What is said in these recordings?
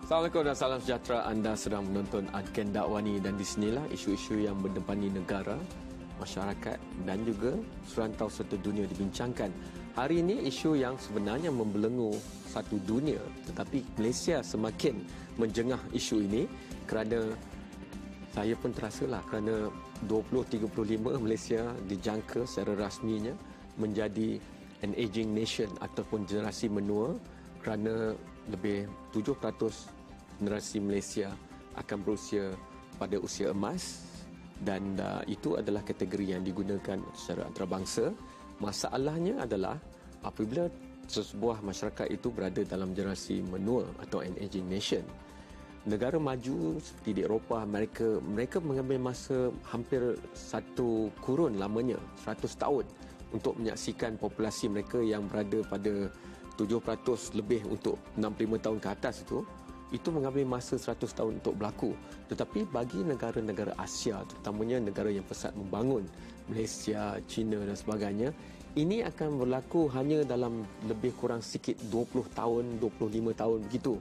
Assalamualaikum dan salam sejahtera. Anda sedang menonton Agenda Wani dan di sinilah isu-isu yang mendepani negara, masyarakat dan juga serantau serta dunia dibincangkan. Hari ini isu yang sebenarnya membelenggu satu dunia, tetapi Malaysia semakin menjengah isu ini kerana saya pun terasalah kerana 2035 Malaysia dijangka secara rasminya menjadi an aging nation ataupun generasi menua kerana lebih 7% generasi Malaysia akan berusia pada usia emas dan itu adalah kategori yang digunakan secara antarabangsa. Masalahnya adalah apabila sebuah masyarakat itu berada dalam generasi menua atau an aging nation, negara maju seperti di Eropah, mereka mengambil masa hampir satu kurun lamanya, 100 tahun untuk menyaksikan populasi mereka yang berada pada 7% lebih untuk 65 tahun ke atas itu mengambil masa 100 tahun untuk berlaku. Tetapi bagi negara-negara Asia, terutamanya negara yang pesat membangun, Malaysia, China dan sebagainya, ini akan berlaku hanya dalam lebih kurang sikit 20 tahun, 25 tahun begitu.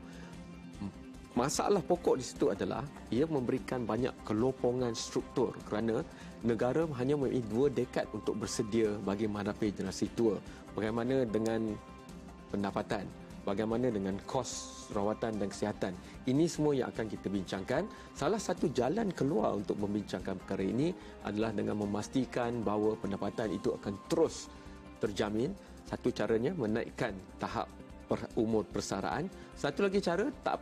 Masalah pokok di situ adalah ia memberikan banyak kelopongan struktur kerana negara hanya memiliki 2 dekad untuk bersedia bagi menghadapi generasi tua. Bagaimana dengan pendapatan? Bagaimana dengan kos rawatan dan kesihatan? Ini semua yang akan kita bincangkan. Salah satu jalan keluar untuk membincangkan perkara ini adalah dengan memastikan bahawa pendapatan itu akan terus terjamin. Satu caranya menaikkan tahap umur persaraan. Satu lagi cara, tak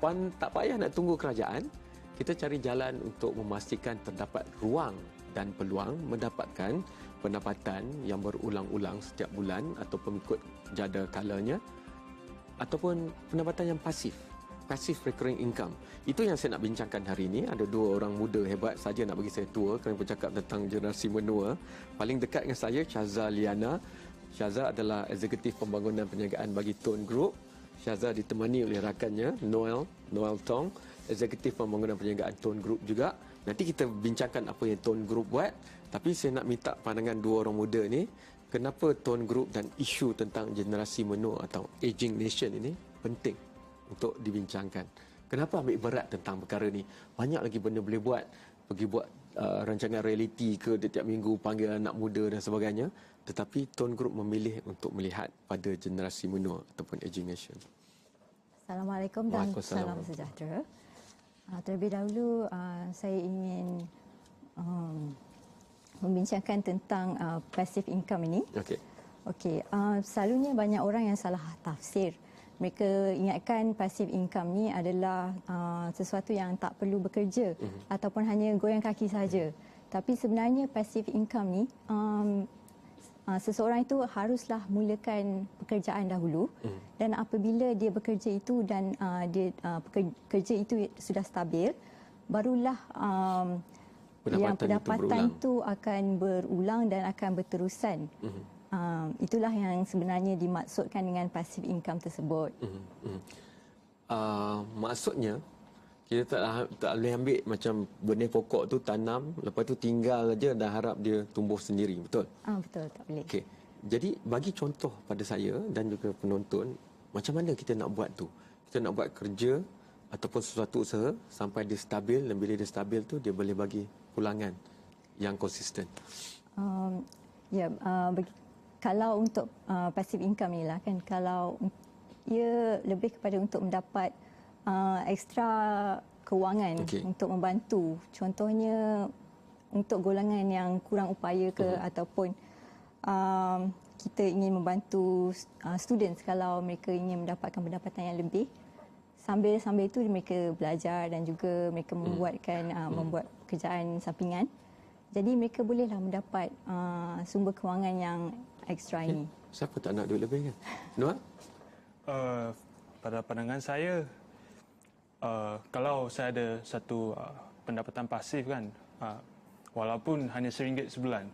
payah nak tunggu kerajaan. Kita cari jalan untuk memastikan terdapat ruang dan peluang mendapatkan pendapatan yang berulang-ulang setiap bulan ataupun mengikut jada kalanya, ataupun pendapatan yang pasif recurring income. Itu yang saya nak bincangkan hari ini. Ada 2 orang muda hebat saja nak bagi saya tua kerana bercakap tentang generasi menua. Paling dekat dengan saya, Syaza Liana. Syaza adalah Eksekutif Pembangunan Perniagaan bagi Tone Group. Syaza ditemani oleh rakannya Noel Tong, Eksekutif Pembangunan Perniagaan Tone Group juga. Nanti kita bincangkan apa yang Tone Group buat. Tapi saya nak minta pandangan 2 orang muda ni, kenapa Tone Group dan isu tentang generasi menua atau aging nation ini penting untuk dibincangkan. Kenapa ambil berat tentang perkara ni? Banyak lagi benda boleh buat. Pergi buat rancangan reality ke tiap minggu, panggil anak muda dan sebagainya. Tetapi Tone Group memilih untuk melihat pada generasi menua ataupun aging nation. Assalamualaikum dan salam sejahtera. Terlebih dahulu saya ingin membincangkan tentang passive income ini. Okey. Selalunya banyak orang yang salah tafsir. Mereka ingatkan passive income ni adalah sesuatu yang tak perlu bekerja ataupun hanya goyang kaki saja. Tapi sebenarnya passive income ni seseorang itu haruslah mulakan pekerjaan dahulu dan apabila dia bekerja itu dan kerja itu sudah stabil, barulah pendapatan itu akan berulang dan akan berterusan. Itulah yang sebenarnya dimaksudkan dengan passive income tersebut. Maksudnya kita tak boleh ambil macam benih pokok tu tanam, lepas tu tinggal aja dan harap dia tumbuh sendiri, betul? Betul, tak boleh. Okey. Jadi bagi contoh pada saya dan juga penonton, macam mana kita nak buat tu? Kita nak buat kerja ataupun sesuatu usaha sampai dia stabil, dan bila dia stabil tu dia boleh bagi pulangan yang konsisten. Kalau untuk passive income ni lah kan, kalau ia lebih kepada untuk mendapat ekstra kewangan untuk membantu. Contohnya untuk golongan yang kurang upaya ke ataupun kita ingin membantu students kalau mereka ingin mendapatkan pendapatan yang lebih. Sambil itu mereka belajar dan juga mereka membuat pekerjaan sampingan. Jadi mereka bolehlah mendapat sumber kewangan yang ekstra ini. Siapa tak nak duit lebih kan? Noel? Pada pandangan saya, kalau saya ada satu pendapatan pasif kan, walaupun hanya RM1 sebulan,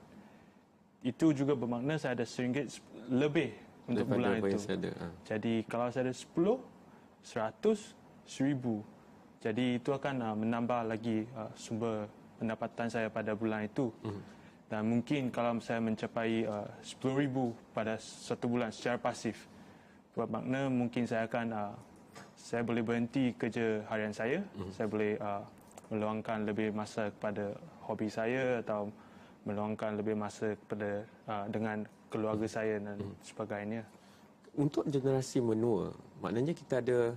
itu juga bermakna saya ada RM1 lebih untuk bulan itu. Jadi kalau saya ada 10, 100, 1000. Jadi itu akan menambah lagi sumber pendapatan saya pada bulan itu. Dan mungkin kalau saya mencapai 10,000 pada satu bulan secara pasif, bermakna mungkin saya akan saya boleh berhenti kerja harian saya, saya boleh meluangkan lebih masa kepada hobi saya atau meluangkan lebih masa kepada dengan keluarga saya dan sebagainya. Untuk generasi menua, maknanya kita ada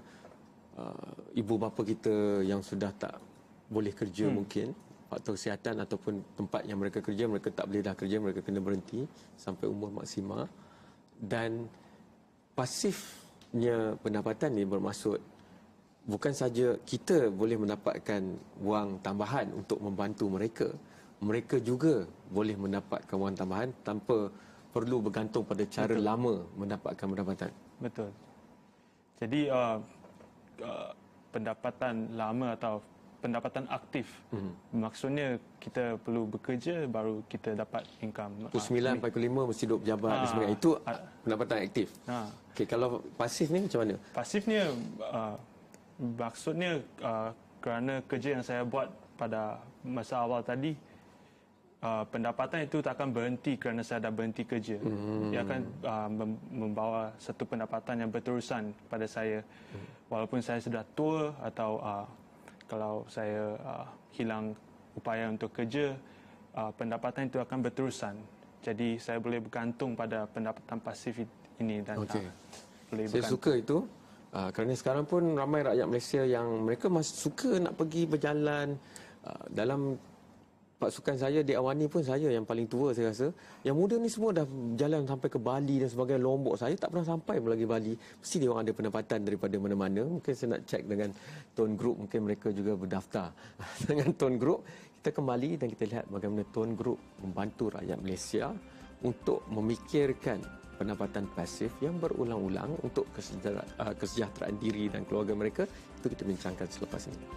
ibu bapa kita yang sudah tak boleh kerja mungkin, faktor kesihatan ataupun tempat yang mereka kerja, mereka tak boleh dah kerja, mereka kena berhenti sampai umur maksima. Dan pasifnya pendapatan ni bermaksud bukan saja kita boleh mendapatkan wang tambahan untuk membantu mereka, mereka juga boleh mendapatkan wang tambahan tanpa perlu bergantung pada cara lama mendapatkan pendapatan. Betul. Jadi pendapatan lama atau pendapatan aktif, maksudnya kita perlu bekerja baru kita dapat income. Pukul 9 sampai pukul 5 mesti duduk pejabat dan sebagainya. Itu pendapatan aktif. Okey, kalau pasif ni macam mana? Pasifnya maksudnya kerana kerja yang saya buat pada masa awal tadi, pendapatan itu tak akan berhenti kerana saya dah berhenti kerja. Dia akan membawa satu pendapatan yang berterusan pada saya. Walaupun saya sudah tua atau kalau saya hilang upaya untuk kerja, pendapatan itu akan berterusan. Jadi saya boleh bergantung pada pendapatan pasif ini dan boleh saya suka itu. Kerana sekarang pun ramai rakyat Malaysia yang mereka masih suka nak pergi berjalan. Dalam pasukan saya di Awani pun saya yang paling tua saya rasa. Yang muda ni semua dah jalan sampai ke Bali dan sebagainya. Lombok saya tak pernah sampai lagi Bali. Mesti dia orang ada pendapatan daripada mana-mana. Mungkin saya nak cek dengan Tone Group, mungkin mereka juga berdaftar. Dengan Tone Group, kita kembali dan kita lihat bagaimana Tone Group membantu rakyat Malaysia untuk memikirkan pendapatan pasif yang berulang-ulang untuk kesejahteraan diri dan keluarga mereka. Itu kita bincangkan selepas ini.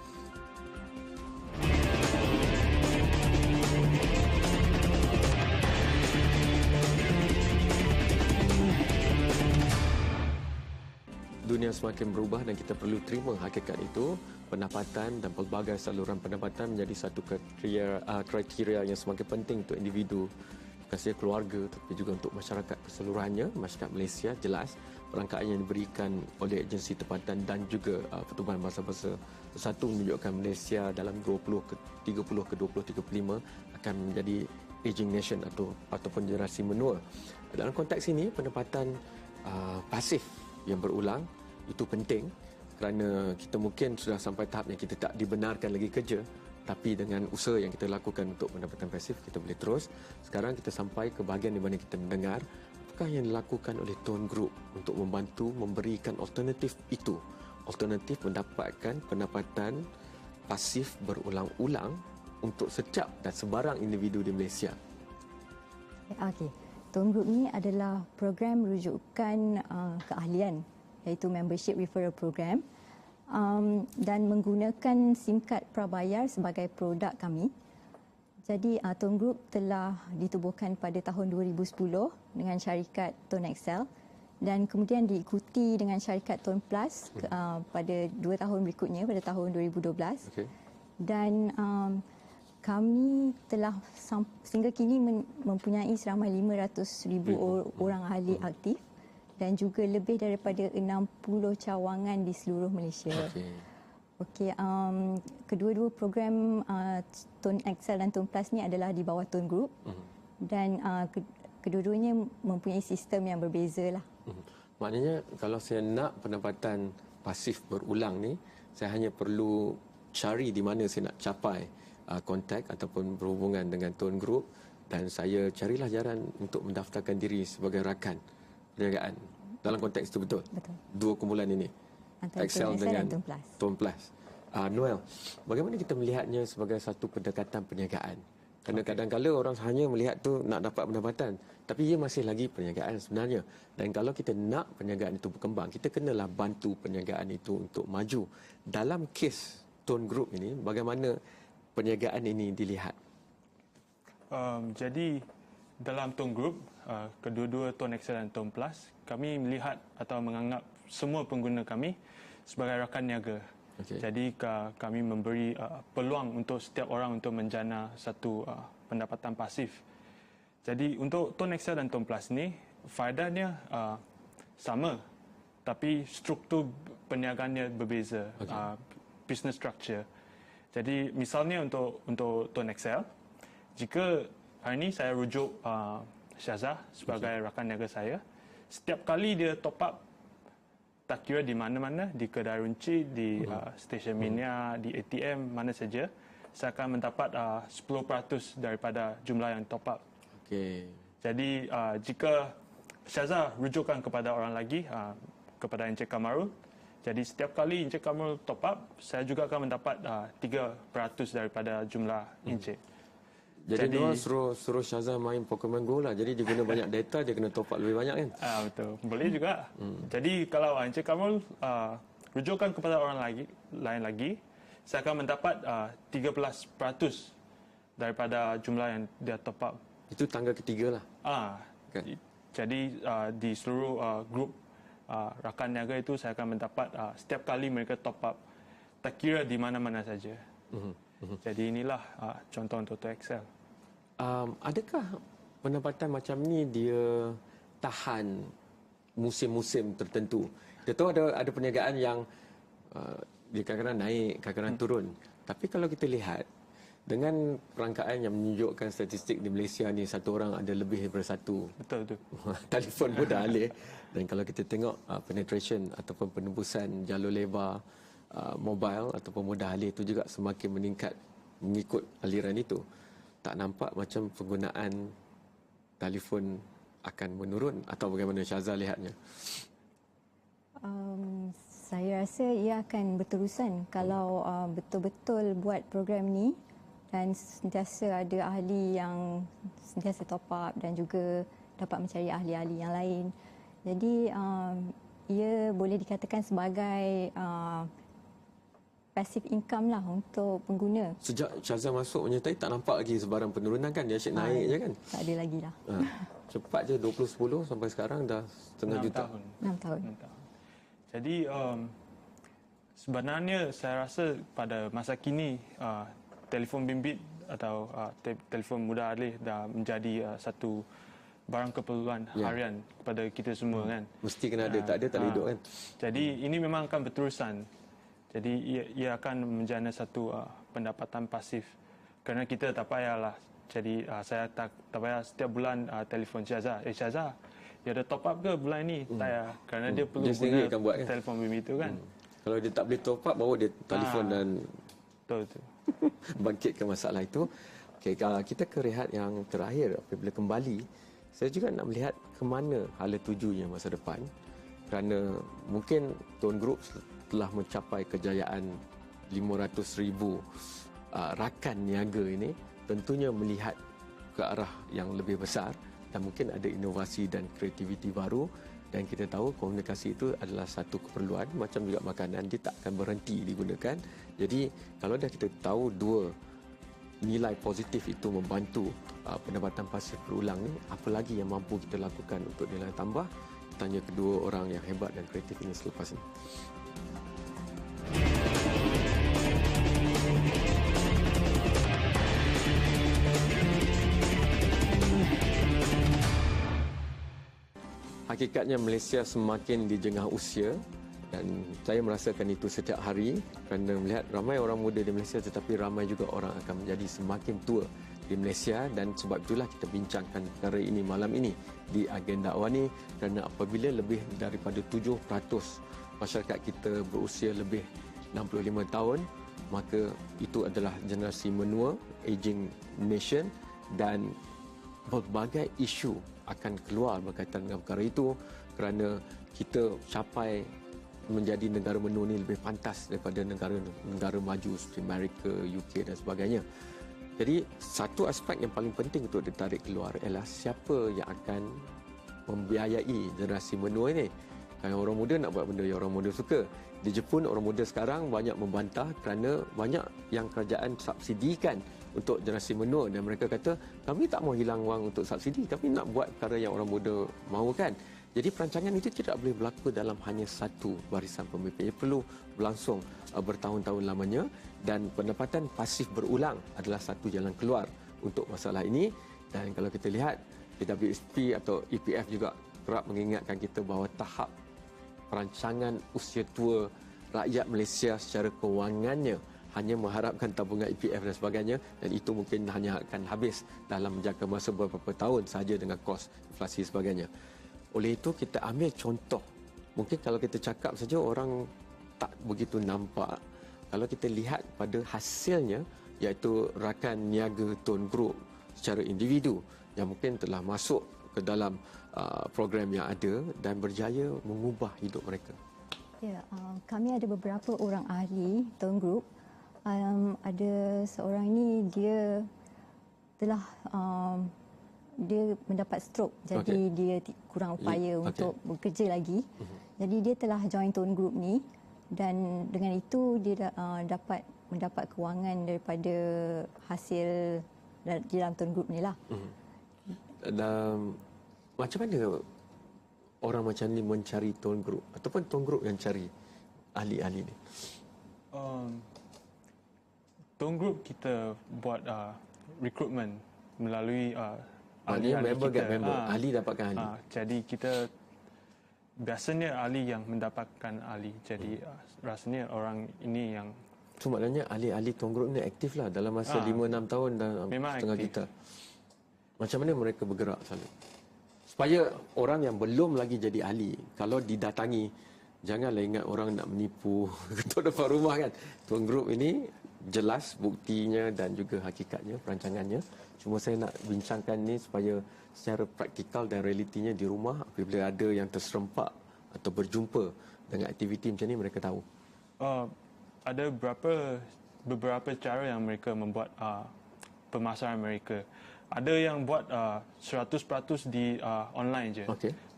Dunia semakin berubah dan kita perlu terima hakikat itu. Pendapatan dan pelbagai saluran pendapatan menjadi satu kriteria yang semakin penting untuk individu, bukan sahaja keluarga tapi juga untuk masyarakat keseluruhannya. Masyarakat Malaysia jelas perangkaan yang diberikan oleh agensi tempatan dan juga Pertubuhan Bangsa-Bangsa Bersatu menunjukkan Malaysia dalam 2030 ke 2035 akan menjadi aging nation ataupun generasi menua. Dalam konteks ini, pendapatan pasif yang berulang itu penting kerana kita mungkin sudah sampai tahap yang kita tak dibenarkan lagi kerja, tapi dengan usaha yang kita lakukan untuk pendapatan pasif kita boleh terus. Sekarang kita sampai ke bahagian di mana kita mendengar apakah yang dilakukan oleh Tone Group untuk membantu memberikan alternatif itu, alternatif mendapatkan pendapatan pasif berulang-ulang untuk setiap dan sebarang individu di Malaysia. Okey. Tone Group ni adalah program rujukan keahlian, iaitu Membership Referral Program, dan menggunakan SIM kad prabayar sebagai produk kami. Jadi Tone Group telah ditubuhkan pada tahun 2010 dengan syarikat Tone Excel dan kemudian diikuti dengan syarikat Tone Plus pada 2 tahun berikutnya pada tahun 2012. Dan kami telah sehingga kini mempunyai seramai 500,000 orang ahli aktif dan juga lebih daripada 60 cawangan di seluruh Malaysia. Okey, kedua-dua program Tone Excel dan Tone Plus ni adalah di bawah Tone Group dan kedua-duanya mempunyai sistem yang berbeza lah. Maknanya kalau saya nak pendapatan pasif berulang ni, saya hanya perlu cari di mana saya nak capai kontak ataupun berhubungan dengan Tone Group dan saya carilah jalan untuk mendaftarkan diri sebagai rakan perniagaan. Dalam konteks itu betul? Betul. Dua kumpulan ini, antara Excel dengan Tone Plus. Tone Plus. Noel, bagaimana kita melihatnya sebagai satu pendekatan perniagaan? Kerana kadang-kadang orang hanya melihat tu nak dapat pendapatan, tapi ia masih lagi perniagaan sebenarnya. Dan kalau kita nak perniagaan itu berkembang, kita kenalah bantu perniagaan itu untuk maju. Dalam kes Tone Group ini, bagaimana perniagaan ini dilihat? Jadi dalam Tone Group, kedua-dua Tone Excel dan Tone Plus, kami melihat atau menganggap semua pengguna kami sebagai rakan niaga. Jadi kami memberi peluang untuk setiap orang untuk menjana satu pendapatan pasif. Jadi untuk Tone Excel dan Tone Plus ni, faedahnya sama, tapi struktur perniagaannya berbeza, business structure. Jadi misalnya untuk Tuan Excel, jika hari ini saya rujuk Syazah sebagai rakan niaga saya, setiap kali dia top up, tak kira di mana-mana, di kedai runcit, di stesen minyak, di ATM, mana saja, saya akan mendapat 10% daripada jumlah yang top up. Okay. Jadi jika Syazah rujukkan kepada orang lagi, kepada Encik Kamarul, jadi setiap kali Encik Kamarul top up, saya juga akan mendapat 3% daripada jumlah Encik. Jadi dia suruh Syazah main Pokemon Go lah. Jadi dia guna banyak data, dia kena top up lebih banyak kan? Betul. Boleh juga. Jadi kalau Encik Kamarul rujukkan kepada orang lain lagi, saya akan mendapat 13% daripada jumlah yang dia top up. Itu tangga ketiga lah. Kan? Jadi di seluruh grup rakan niaga itu saya akan mendapat setiap kali mereka top up, tak kira di mana-mana saja. Jadi inilah contoh untuk Excel. Adakah pendapatan macam ni dia tahan musim-musim tertentu? Kita tahu ada perniagaan yang dia kadang-kadang naik, kadang-kadang turun. Tapi kalau kita lihat dengan perangkaan yang menunjukkan statistik di Malaysia ni, satu orang ada lebih daripada satu. Betul. Telefon mudah alih. Dan kalau kita tengok penetration ataupun penembusan jalur lebar mobile ataupun mudah alih itu juga semakin meningkat mengikut aliran itu. Tak nampak macam penggunaan telefon akan menurun, atau bagaimana Syazah lihatnya? Saya rasa ia akan berterusan kalau betul-betul buat program ni dan sentiasa ada ahli yang sentiasa top up dan juga dapat mencari ahli-ahli yang lain. Jadi ia boleh dikatakan sebagai passive income lah untuk pengguna. Sejak Syazah masuk menyertai, tak nampak lagi sebarang penurunan kan? Dia asyik naik je kan? Tak ada lagi lah. Cepat je 2010 sampai sekarang dah setengah juta. 6 tahun. Jadi sebenarnya saya rasa pada masa kini telefon bimbit atau telefon mudah alih dah menjadi satu barang keperluan harian kepada kita semua kan. Mesti kena ada, tak ada tak hidup kan. Jadi ini memang akan berterusan. Jadi ia akan menjana satu pendapatan pasif kerana kita tak payahlah. Jadi saya tak payah setiap bulan telefon Syazah. Syazah, dia ada top up ke bulan ni? Tak payah. Kerana dia perlu guna buat, kan? telefon bimbit itu kan. Kalau dia tak boleh top up, baru dia telefon dan betul. bangkitkan masalah itu. Okay, kita ke rehat yang terakhir. Apabila kembali, saya juga nak melihat ke mana hala tujunya masa depan. Kerana mungkin Tuan Group telah mencapai kejayaan 500,000 rakan niaga ini, tentunya melihat ke arah yang lebih besar dan mungkin ada inovasi dan kreativiti baru. Dan kita tahu komunikasi itu adalah satu keperluan, macam juga makanan, dia tak akan berhenti digunakan. Jadi kalau dah kita tahu dua nilai positif itu membantu pendapatan pasif berulang ni, apa lagi yang mampu kita lakukan untuk nilai tambah? Tanya kedua orang yang hebat dan kreatif ini selepas ini. Hakikatnya Malaysia semakin dijengah usia dan saya merasakan itu setiap hari kerana melihat ramai orang muda di Malaysia, tetapi ramai juga orang akan menjadi semakin tua di Malaysia. Dan sebab itulah kita bincangkan perkara ini malam ini di Agenda Awani, kerana apabila lebih daripada 7% masyarakat kita berusia lebih 65 tahun, maka itu adalah generasi menua, aging nation, dan berbagai isu akan keluar berkaitan dengan perkara itu kerana kita capai menjadi negara menua ini lebih pantas daripada negara maju seperti Amerika, UK dan sebagainya. Jadi satu aspek yang paling penting untuk ditarik keluar ialah siapa yang akan membiayai generasi menua ini. Kalau orang muda nak buat benda yang orang muda suka. Di Jepun, orang muda sekarang banyak membantah kerana banyak yang kerajaan subsidikan untuk generasi menua, dan mereka kata kami tak mau hilang wang untuk subsidi, kami nak buat perkara yang orang muda mahukan. Jadi perancangan itu tidak boleh berlaku dalam hanya satu barisan pemimpin. Ia perlu berlangsung bertahun-tahun lamanya, dan pendapatan pasif berulang adalah satu jalan keluar untuk masalah ini. Dan kalau kita lihat PWSP atau EPF juga kerap mengingatkan kita bahawa tahap perancangan usia tua rakyat Malaysia secara kewangannya hanya mengharapkan tabungan EPF dan sebagainya, dan itu mungkin hanya akan habis dalam jangka masa beberapa tahun sahaja dengan kos inflasi sebagainya. Oleh itu kita ambil contoh. Mungkin kalau kita cakap saja orang tak begitu nampak. Kalau kita lihat pada hasilnya, iaitu rakan niaga Tuan Group secara individu yang mungkin telah masuk ke dalam program yang ada dan berjaya mengubah hidup mereka. Ya, kami ada beberapa orang ahli Tuan Group. Ada seorang ni dia telah dia mendapat stroke, jadi dia kurang upaya untuk bekerja lagi. Jadi dia telah join Tuan Group ni, dan dengan itu dia dapat mendapat kewangan daripada hasil di dalam Tuan Group ni lah. Dan macam mana orang macam ni mencari Tuan Group ataupun Tuan Group yang cari ahli-ahli ni? Tuan Group kita buat recruitment melalui ahli-ahli kita. Ahli dapatkan ahli. Jadi kita biasanya ahli yang mendapatkan ahli. Jadi rasanya orang ini yang... So maknanya ahli-ahli Tuan Group ni aktif lah dalam masa 5-6 tahun dan setengah kita. Macam mana mereka bergerak selalu? Supaya orang yang belum lagi jadi ahli, kalau didatangi, janganlah ingat orang nak menipu ketua depan rumah kan. Tuan Group ini jelas buktinya dan juga hakikatnya, perancangannya. Cuma saya nak bincangkan ni supaya secara praktikal dan realitinya di rumah, apabila ada yang terserempak atau berjumpa dengan aktiviti macam ni, mereka tahu. Ada beberapa cara yang mereka membuat pemasaran mereka. Ada yang buat 100% di online je.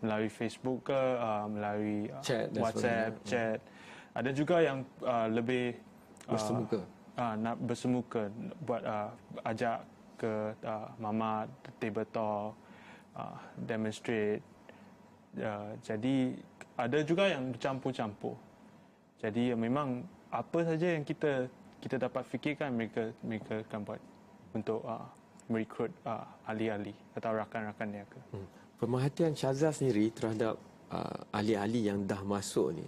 Melalui Facebook ke, melalui chat, WhatsApp, chat. Ada juga yang lebih bersemuka. Nak bersemuka, buat ajak ke mamat, table talk, demonstrate. Jadi ada juga yang bercampur-campur. Jadi memang apa saja yang kita dapat fikirkan, mereka akan buat untuk merekrut ahli-ahli atau rakan-rakan niaga. Pemerhatian Syazah sendiri terhadap ahli-ahli yang dah masuk ni,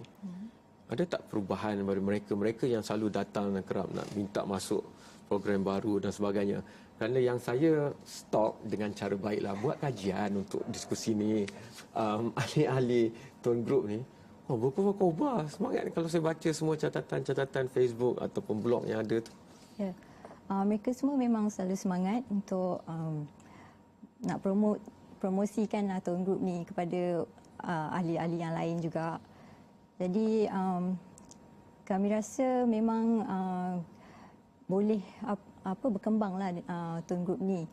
ada tak perubahan daripada mereka yang selalu datang dan kerap nak minta masuk program baru dan sebagainya? Kerana yang saya stok dengan cara baiklah, buat kajian untuk diskusi ni, ahli-ahli Tuan Group ni, berubah semangat kalau saya baca semua catatan-catatan Facebook ataupun blog yang ada tu. Ya. Mereka semua memang selalu semangat untuk nak promosikan Tuan Group ni kepada ahli-ahli yang lain juga. Jadi kami rasa memang boleh berkembanglah Tuan Group ni.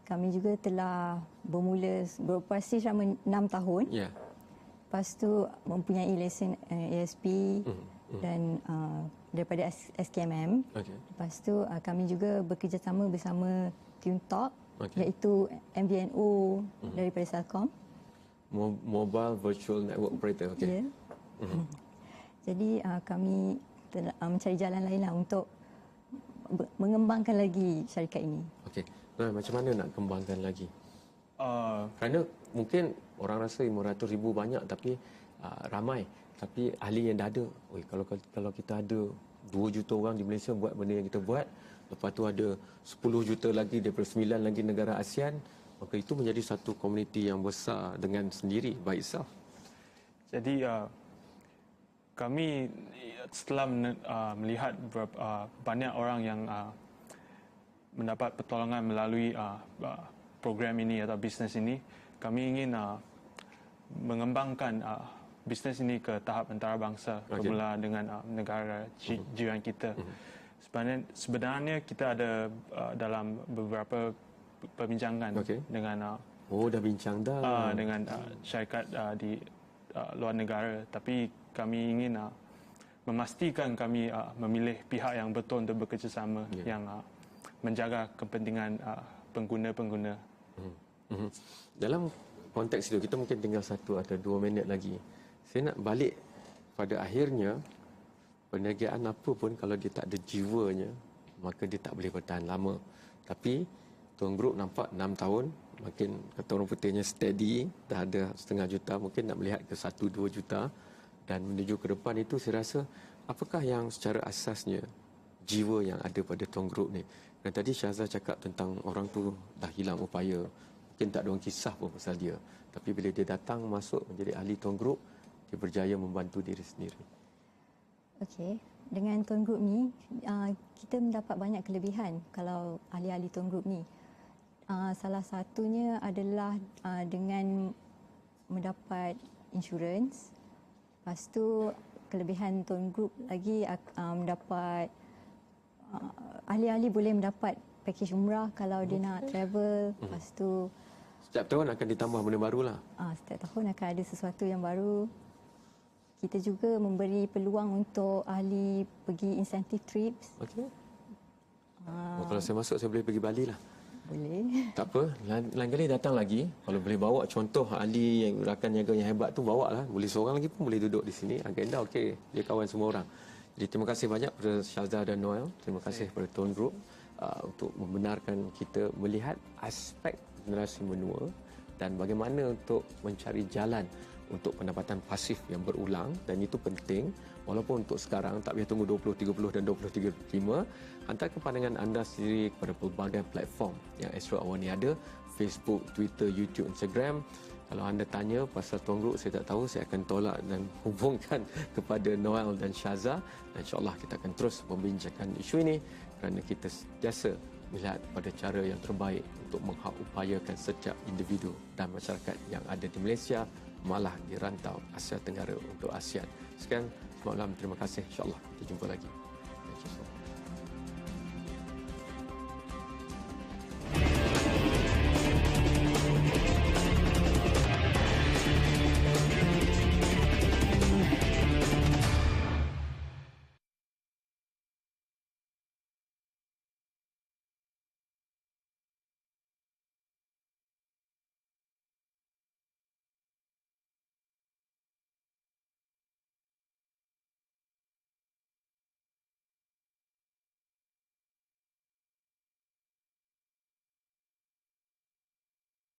Kami juga telah beroperasi selama 6 tahun. Lepas tu mempunyai lesen ASP dan daripada SKMM. Lepas tu kami juga bekerjasama bersama TuneTalk, iaitu MVNO daripada Celcom. Mobile Virtual Network Operator. Jadi kami telah mencari jalan lain lah untuk mengembangkan lagi syarikat ini. Macam mana nak kembangkan lagi? Kerana mungkin orang rasa 500,000 banyak, tapi ramai. Tapi ahli yang dah ada, kalau kita ada 2 juta orang di Malaysia buat benda yang kita buat, lepas tu ada 10 juta lagi daripada 9 lagi negara ASEAN, maka itu menjadi satu komuniti yang besar dengan sendiri by itself. Jadi kami setelah melihat banyak orang yang mendapat pertolongan melalui program ini atau bisnes ini, kami ingin mengembangkan bisnes ini ke tahap antarabangsa, bermula dengan negara jiran kita. Sebenarnya kita ada dalam beberapa perbincangan dengan dah bincang dah dengan syarikat di luar negara, tapi kami ingin memastikan kami memilih pihak yang betul untuk bekerjasama, yang menjaga kepentingan pengguna-pengguna. Dalam konteks itu, kita mungkin tinggal 1 atau 2 minit lagi. Saya nak balik pada akhirnya, perniagaan apa pun kalau dia tak ada jiwanya, maka dia tak boleh bertahan lama. Tapi Tuan Group nampak 6 tahun, makin kata orang putihnya steady, dah ada 500,000, mungkin nak melihat ke 1-2 juta. Dan menuju ke depan itu saya rasa apakah yang secara asasnya jiwa yang ada pada Tuan Group ni. Dan tadi Syahzah cakap tentang orang tu dah hilang upaya. Mungkin tak ada orang kisah pun pasal dia. Tapi bila dia datang masuk menjadi ahli Tuan Group, dia berjaya membantu diri sendiri. Okey. Dengan Tuan Group ni, kita mendapat banyak kelebihan kalau ahli-ahli Tuan Group ni. Salah satunya adalah dengan mendapat insurans. Lepas tu kelebihan Tuan Group lagi mendapat ahli-ahli boleh mendapat pakej umrah kalau dia nak travel. Lepas tu setiap tahun akan ditambah benda barulah. Setiap tahun akan ada sesuatu yang baru. Kita juga memberi peluang untuk ahli pergi incentive trips. Okey. Kalau saya masuk saya boleh pergi Bali lah. Boleh. Tak apa, lain kali datang lagi. Kalau boleh bawa contoh ahli yang rakan niaga yang hebat tu, bawa lah. Boleh seorang lagi pun boleh duduk di sini. Agenda okey, dia kawan semua orang. Jadi terima kasih banyak kepada Syahzah dan Noel. Terima kasih kepada Tuan Group untuk membenarkan kita melihat aspek generasi menua dan bagaimana untuk mencari jalan untuk pendapatan pasif yang berulang, dan itu penting. Walaupun untuk sekarang tak payah tunggu 2030 dan 2035, hantarkan pandangan anda sendiri kepada pelbagai platform yang Astro Awal ni ada, Facebook, Twitter, YouTube, Instagram. Kalau anda tanya pasal Tuan Group, saya tak tahu, saya akan tolak dan hubungkan kepada Noel dan Syahzah. Dan insyaAllah kita akan terus membincangkan isu ini kerana kita sentiasa melihat pada cara yang terbaik untuk mengupayakan setiap individu dan masyarakat yang ada di Malaysia, malah di rantau Asia Tenggara untuk ASEAN. Sekian, selamat malam, terima kasih. InsyaAllah kita jumpa lagi.